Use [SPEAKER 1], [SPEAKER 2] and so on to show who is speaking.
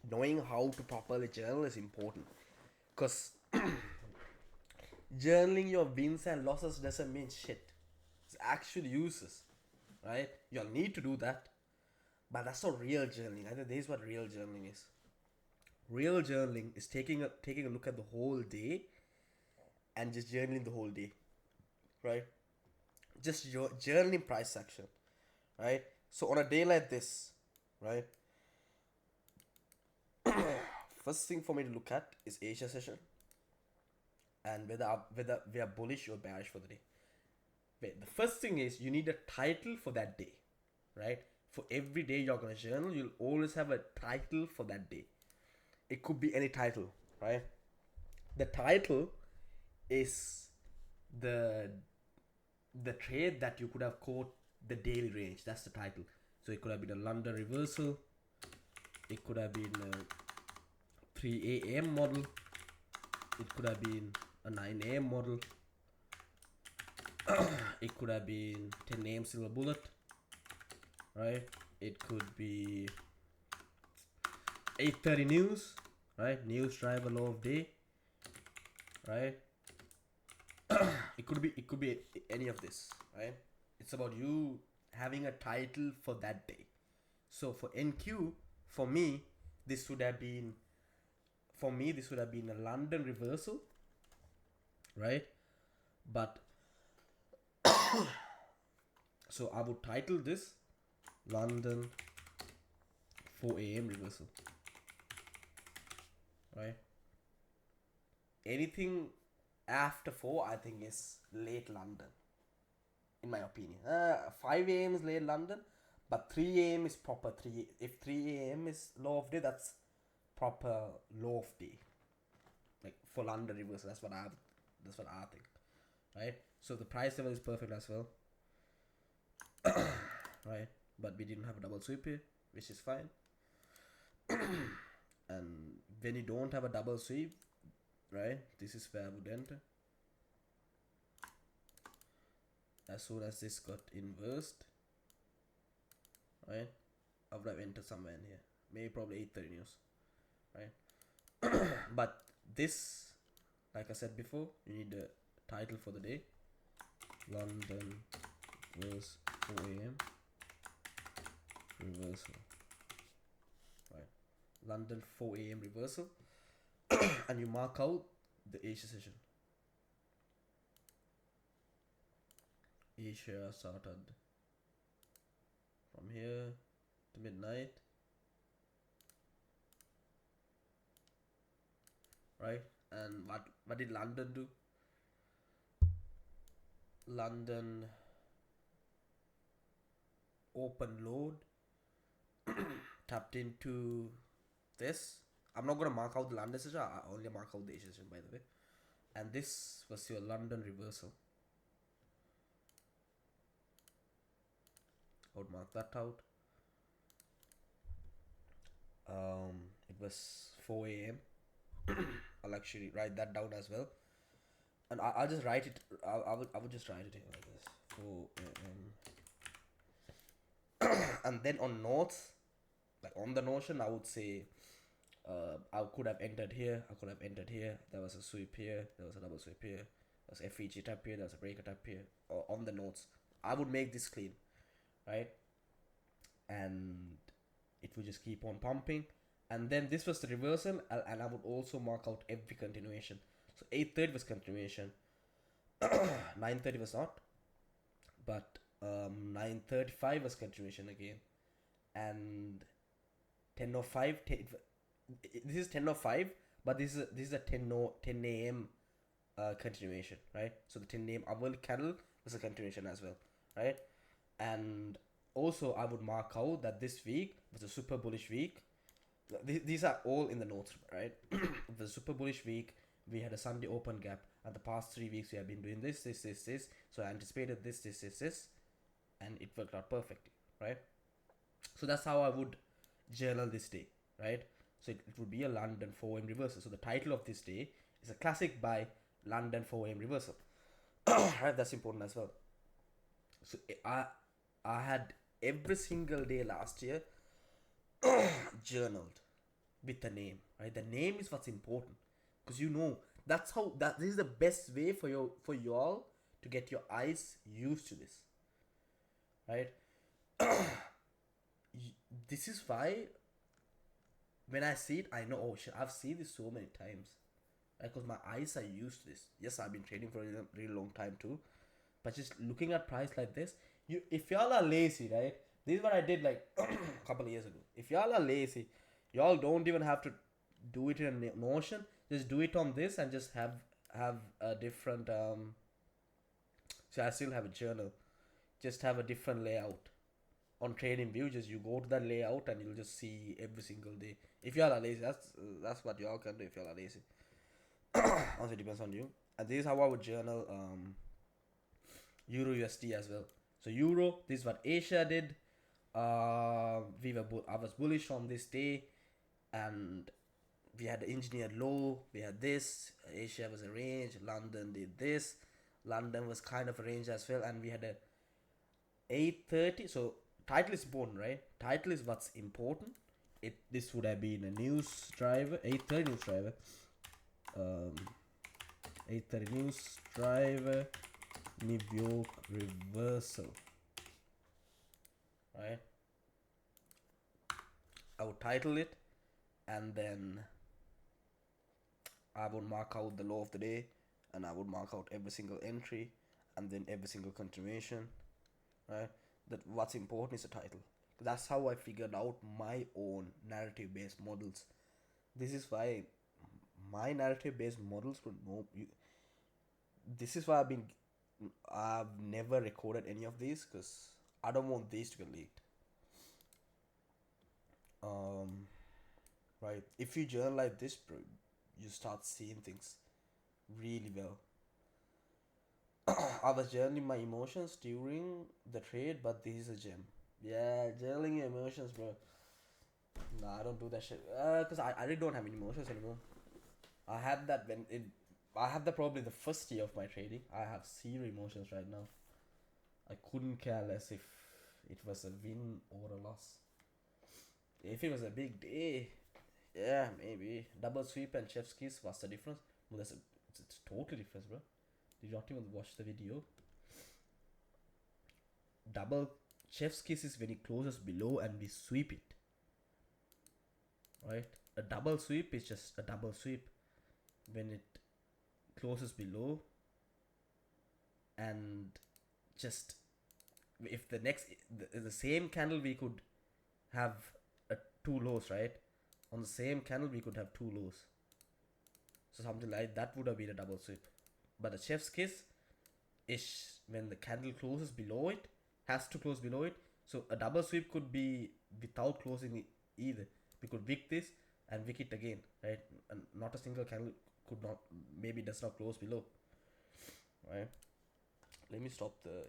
[SPEAKER 1] knowing how to properly journal is important, because journaling your wins and losses doesn't mean shit. It's actually useless, right? You'll need to do that, but that's not real journaling. I think this is what real journaling is. Real journaling is taking a look at the whole day and just journaling the whole day, right? Just your journaling price action, right? So on a day like this, right, first thing for me to look at is Asia session and whether we are bullish or bearish for the day. Wait, the first thing is you need a title for that day, right? For every day you're gonna journal, you'll always have a title for that day. It could be any title, right? The title is the the trade that you could have caught the daily range. That's the title. So it could have been a London reversal. It could have been a 3 a.m. model. It could have been a 9 a.m. model. It could have been 10 a.m. silver bullet, right? It could be 8:30 news, right? News driver low of day, right? It could be any of this, right? It's about you having a title for that day. So for NQ, for me, this would have been a London reversal, right? But so I would title this London 4 a.m. reversal, right? Anything after 4, I think, is late London, in my opinion. 5 a.m. is late London, but 3 a.m. is proper 3. If 3 a.m. is low of day, that's proper low of day, like for London reversal. That's what I think, right? So the price level is perfect as well, right? But we didn't have a double sweep here, which is fine. And when you don't have a double sweep, right, this is where I would enter. As soon as this got inversed, right, I would have entered somewhere in here, maybe probably 8:30 news, right? But this, like I said before, you need a title for the day. London was 4 a.m. reversal, right? London 4 a.m. reversal, and you mark out the Asia session. Asia started from here to midnight, right? And what did London do? London open load, tapped into this. I'm not gonna mark out the London session. I only mark out the Asia session, by the way. And this was your London reversal. I would mark that out. It was 4 a.m. I'll actually write that down as well, and I'll just write it. I would just write it here like this: 4 a.m. And then on notes, like on the Notion, I would say, I could have entered here. I could have entered here. There was a sweep here. There was a double sweep here. There was a FEG tap here. There was a breaker tap here. Or on the notes, I would make this clean, right? And it would just keep on pumping. And then this was the reversal, and I would also mark out every continuation. So 8:30 was continuation, 9:30 was not, but 9:35 was continuation again, and 10:05. This is 10:05, but this is a 10 a.m. Continuation, right? So the 10 a.m. hourly candle was a continuation as well, right? And also I would mark out that this week was a super bullish week. These are all in the notes, right? The super bullish week, we had a Sunday open gap, and the past 3 weeks we have been doing this. So I anticipated this, and it worked out perfectly, right? So that's how I would journal this day, right? So it would be a London 4 a.m. reversal. So the title of this day is a classic by London 4 a.m. reversal. Right, that's important as well. So I had every single day last year journaled, with the name, right? The name is what's important, because you know that's how that this is the best way for you all to get your eyes used to this, right? This is why when I see it, I know, oh shit, I've seen this so many times, right? Because my eyes are used to this. Yes, I've been trading for a really long time too, but just looking at price like this, you if y'all are lazy, right? This is what I did like a couple of years ago. If y'all are lazy, y'all don't even have to do it in a Notion. Just do it on this and just have a different So I still have a journal. Just have a different layout on trading view. Just you go to that layout and you'll just see every single day. If y'all are lazy, that's what y'all can do. If y'all are lazy, also depends on you. And this is how I would journal Euro USD as well. So Euro, this is what Asia did. I was bullish on this day, and we had the engineered low. We had this. Asia was a range. London did this. London was kind of a range as well, and we had a 8:30. So title is important, right? Title is what's important. This would have been a news driver, 8:30 news driver. 8:30 news driver, New York reversal, right? I would title it, and then I would mark out the low of the day, and I would mark out every single entry, and then every single continuation, right? That what's important is the title. That's how I figured out my own narrative based models. This is why my narrative based models would know you. This is why I've never recorded any of these, because I don't want these to get leaked. Right? If you journal like this, bro, you start seeing things really well. I was journaling my emotions during the trade, but this is a gem. Yeah, journaling your emotions, bro. Nah, I don't do that shit. Cause I really don't have any emotions anymore. I had that when it. I had that probably the first year of my trading. I have zero emotions right now. I couldn't care less if it was a win or a loss. If it was a big day, yeah, maybe double sweep and chef's kiss. What's the difference? Well, it's totally different, bro. Did you not even watch the video? Double chef's kiss is when it closes below and we sweep it, right? A double sweep is just a double sweep when it closes below, and just if the same candle we could have two lows, right? On the same candle we could have two lows, so something like that would have been a double sweep. But the chef's kiss is when the candle closes below it, has to close below it. So a double sweep could be without closing it either. We could wick this and wick it again, right? And not a single candle could not, maybe does not close below, right? Let me stop the